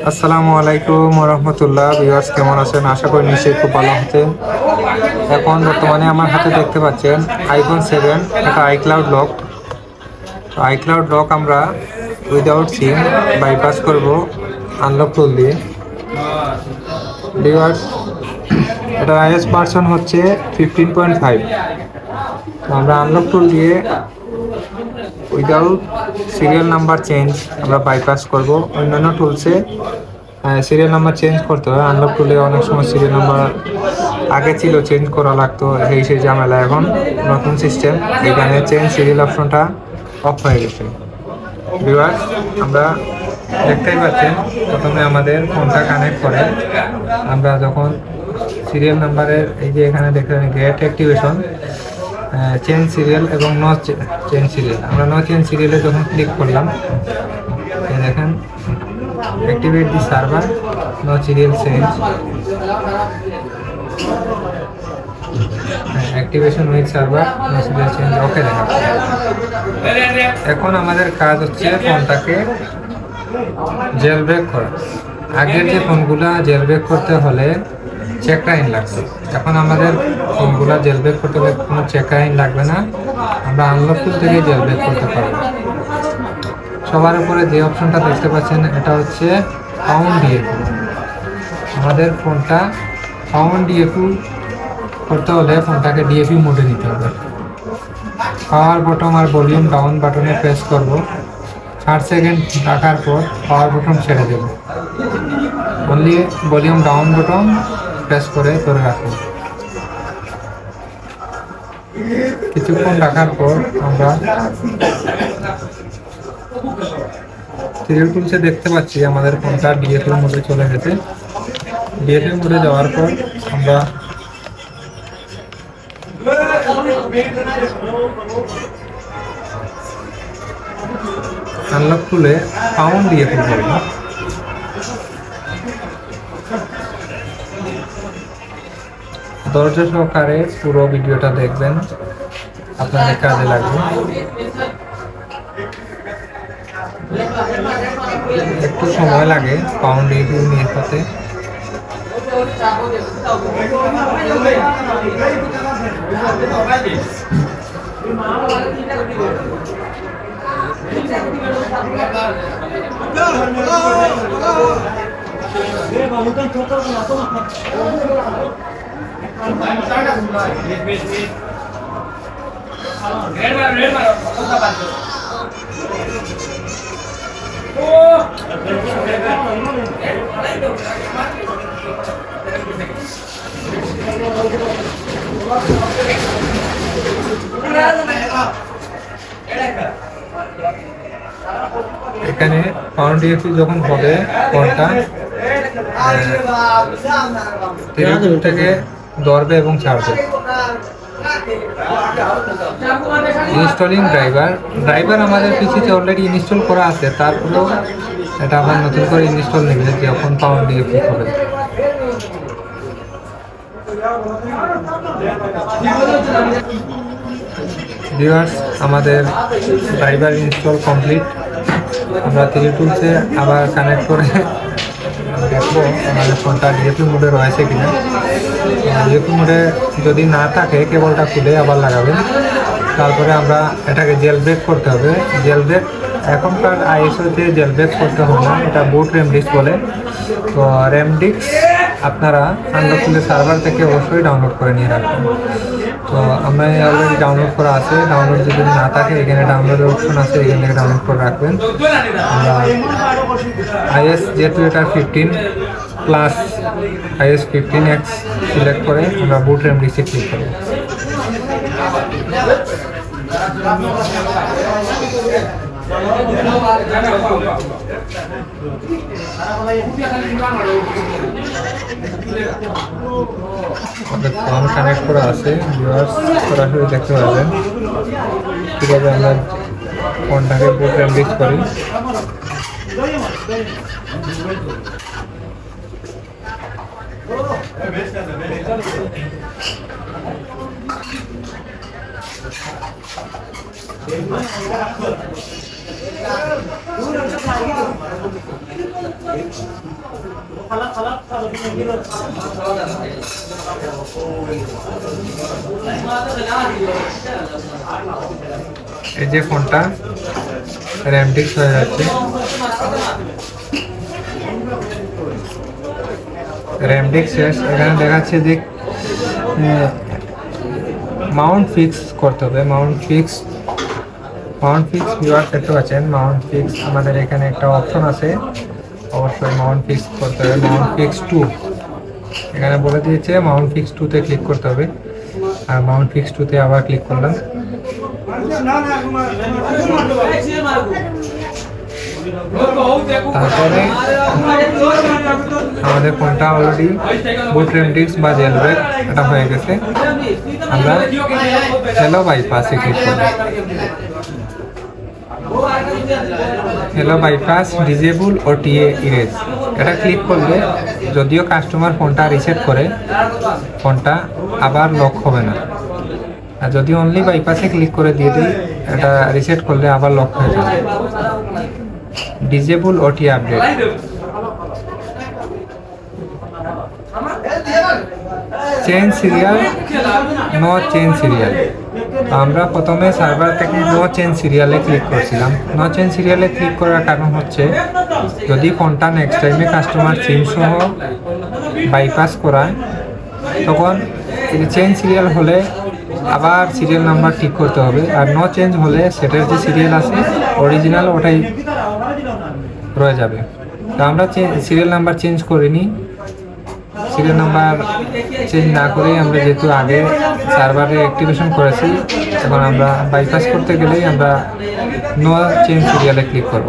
আসসালামু আলাইকুম রহমতুল্লাহ। ভিউয়ার্স কেমন আছেন? আশা করি নিশ্চয়ই খুব ভালো আছেন। এখন বর্তমানে আমার হাতে দেখতে পাচ্ছেন আইফোন 7, এটা আইক্লাউড লক। আইক্লাউড লক আমরা উইদাউট সিম বাইপাস করব আনলক টুল দিয়ে। ভিউয়ার্স, এটা আইএস ভার্সন হচ্ছে 15.5। আমরা আনলক টুল দিয়ে উইদাউট সিরিয়াল নাম্বার চেঞ্জ আমরা বাইপাস করব। অন্যান্য টুলসে সিরিয়াল নাম্বার চেঞ্জ করতে হয়, আনলক টুলে অনেক সময় সিরিয়াল নাম্বার আগে ছিল, চেঞ্জ করা লাগতো, সেই ঝামেলা। এখন নতুন সিস্টেম, এখানে চেঞ্জ সিরিয়াল অপশনটা অফ হয়ে গেছে। ভিউয়ার্স, আমরা দেখতেই পাচ্ছেন প্রথমে আমাদের ফোনটা কানেক্ট করে আমরা যখন সিরিয়াল নাম্বারের এই যে এখানে দেখতে গেট অ্যাক্টিভেশন, চেঞ্জ সিরিয়াল এবং নো চেঞ্জ সিরিয়াল, আমরা নো চেঞ্জ সিরিয়ালে যখন ক্লিক করলাম দেখেন activate the server, no serial change, activation with server, no serial change, okay দেখা। এখন আমাদের কাজ হচ্ছে ফোনটাকে জেল ব্রেক করা। আগের যে ফোনগুলা জেল ব্রেক করতে হলে চেক রাইন লাগতো, এখন আমাদের ফোনগুলা জেল ব্রেক করতে হলে কোনো চেক রাইন লাগবে না, আমরা আনলক টুল থেকে জেল ব্রেক করতে পারবো। সবার উপরে যে অপশনটা দেখতে পাচ্ছেন এটা হচ্ছে ফাউন্ড ডিএফইউ। আমাদের ফোনটা ফাউন্ড ডিএফইউ করতে হলে ফোনটাকে ডিএফইউ মোডে নিতে হবে। পাওয়ার বটন আর ভলিউম ডাউন বাটনে প্রেস করব, 60 সেকেন্ড রাখার পর পাওয়ার বটন ছেড়ে দেব, only volume down button press করে ধরে রাখুন। কিছুক্ষণ রাখার পর আমরা সিরিয়াল টুলসে দেখতে পাচ্ছি আমাদের ফোনটা ডিএফইউ মোডে চলে গেছে। ডিএফইউ মোডে যাওয়ার পর আমরা আনলক টুলে ফাউন্ড ডিএফইউ করব। ধৈর্য সহকারে পুরো ভিডিওটা দেখবেন, আপনাদের কাজে লাগবে। একটু সময় লাগে ফাউন্ড ডিএফইউ নিয়ে হতে। এখানে ফাউন্ড ডিএফইউ যখন হবে ফোনটা থেকে ধরবে এবং ছাড়বে। ইনস্টলিং ড্রাইভার আমাদের পিসিতে অলরেডি ইনস্টল করা আছে, তারপরেও এটা আবার নতুন করে ইনস্টল নেবে যখন ফাউন্ড ডিএফইউ হবে। ভিউয়ার্স, আমাদের ড্রাইভার ইনস্টল কমপ্লিট। আমরা 3 টুলসে আবার কানেক্ট করে দেখবো আমাদের ফোনটা ডিএফইউ মোডে রয়েছে কিনা। ডিএফইউ মোডে যদি না থাকে কেবলটা খুলে আবার লাগাবেন, তারপরে আমরা এটাকে জেল ব্রেক করতে হবে। জেল ব্রেক এখনকার আইএসওতে জেল ব্রেক করতে হবে না, এটা বুট রেমডিক্স বলে। তো রেমডিক্স আপনারা আনলক টুলের সার্ভার থেকে অবশ্যই ডাউনলোড করে নিয়ে রাখবেন। তো আমরা অলরেডি ডাউনলোড করা আছে, ডাউনলোড যদি না থাকে এখানে ডাউনলোডের অপশন আছে, এখান থেকে ডাউনলোড করে রাখবেন। আমরা আইএস যেহেতু এটা 15 প্লাস আইএস 15X সিলেক্ট করে আমরা বুট রেমডিক্সে ক্লিক করব। ফোন কানেক্ট করা আছে, ভিউয়ার্স সরাসরি দেখতে পাবেন কীভাবে আমরা ফোনটাকে বুট রেমডিক্স করি। এই যে ফোনটা র্যামটিক্স হয়ে যাচ্ছে, র্যামটিক্স শেষ। এখানে দেখাচ্ছে যে মাউন্ট ফিক্স করতে হবে, মাউন্ট ফিক্স ভিউয়ার দেখতে পাচ্ছেন। মাউন্ট ফিক্স আমাদের এখানে একটা অপশন আছে, অবশ্যই মাউন্ট ফিক্স করতে হবে। মাউন্ট ফিক্স 2 এখানে বলে দিয়েছে, মাউন্ট ফিক্স 2-তে ক্লিক করতে হবে। আর মাউন্ট ফিক্স 2-তে আবার ক্লিক করলাম। তারপরে আমাদের ফোনটা অলরেডি বুট র্যামটিক্স বা জেলব্রেক এটা হয়ে গেছে। আমরা হ্যালো বাইপাসে ক্লিক করব। Hello bypass disable OTA erase এটা ক্লিক করলে যদিও কাস্টমার ফোনটা রিসেট করে, ফোনটা আবার লক হবে না। আর যদি অনলি বাইপাসে ক্লিক করে দিয়ে দিই, এটা রিসেট করলে আবার লক হয়ে যাবে। Disable OTA update, change serial, no change serial. তো আমরা প্রথমে সার্ভার থেকে নো চেঞ্জ সিরিয়ালে ক্লিক করছিলাম। নো চেঞ্জ সিরিয়ালে ক্লিক করার কারণ হচ্ছে, যদি ফোনটা নেক্সট টাইমে কাস্টমার সিম সহ বাইপাস করায়, তখন চেঞ্জ সিরিয়াল হলে আবার সিরিয়াল নাম্বার ঠিক করতে হবে। আর নো চেঞ্জ হলে সেটার যে সিরিয়াল আছে অরিজিনাল, ওটাই রয়ে যাবে। তো আমরা সিরিয়াল নাম্বার চেঞ্জ করিনি। সিরিয়াল নাম্বার চেঞ্জ না করেই আমরা যেহেতু আগে সার্ভারে অ্যাক্টিভেশন করেছি, এখন আমরা বাইপাস করতে গেলেই আমরা নো চেঞ্জ সিরিয়ালে ক্লিক করব।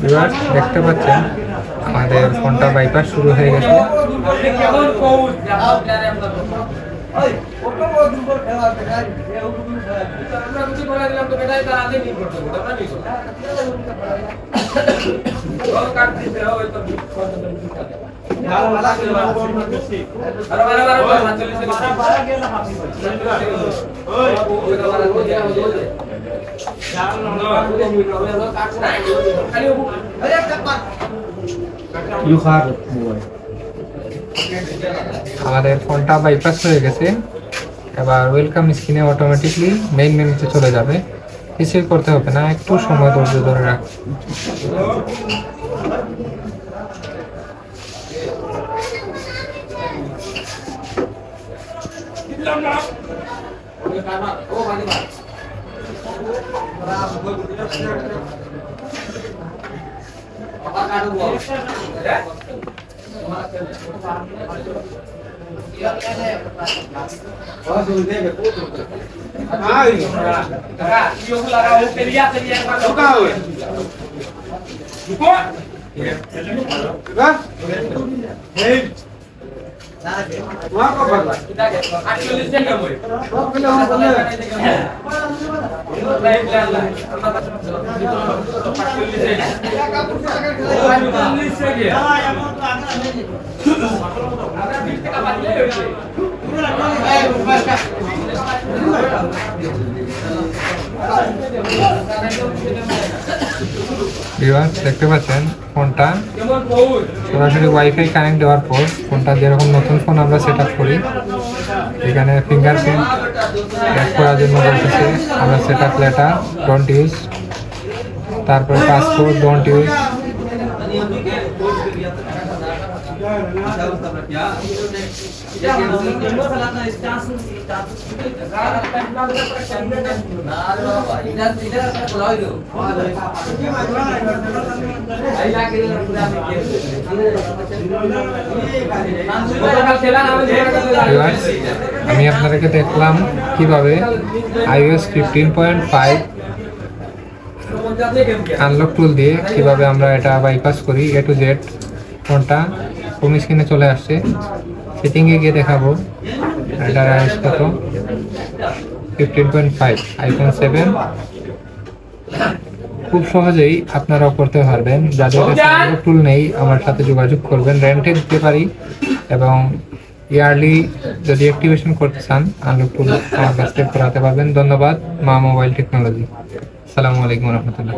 ভিউয়ার্স দেখতে পাচ্ছেন আমাদের ফোনটা বাইপাস শুরু হয়ে গেছে। আমাদের ফোনটা বাইপাস হয়ে গেছে। এবার ওয়েলকাম স্ক্রিনে অটোমেটিকলি মেইন মেনুতে চলে যাবে, কিছুই করতে হবে না, একটু সময় ধৈর্য ধরে রাখ। দেখতে পাচ্ছেন ফোনটা সরাসরি ওয়াইফাই কানেক্ট দেওয়ার পর ফোনটা যেরকম নতুন ফোন আমরা সেট আপ করি, এখানে ফিঙ্গারপ্রিন্ট অ্যাড করার জন্য বলতেছে আমরা set up letter don't use, তারপরে পাসওয়ার্ড ডোন্ট ইউজ, আমি আপনাদেরকে দেখলাম কিভাবে iOS 15.5 আনলক টুল দিয়ে কিভাবে আমরা এটা বাইপাস করি A to Z। ফোনটা হোম স্ক্রিনে চলে আসছে, সেটিংয়ে গিয়ে দেখাবো এটার iOS কত, 15.5 iPhone 7। খুব সহজেই আপনারাও করতে পারবেন। যাদের কাছে টুল নেই আমার সাথে যোগাযোগ করবেন, রেন্টে দিতে পারি, এবং ইয়ারলি যদি অ্যাক্টিভেশন করতে চান আনলক টুল আমার কাছ থেকে করাতে পারবেন। ধন্যবাদ মা মোবাইল টেকনোলজি। আসসালামু আলাইকুম রহমতুল্লাহ।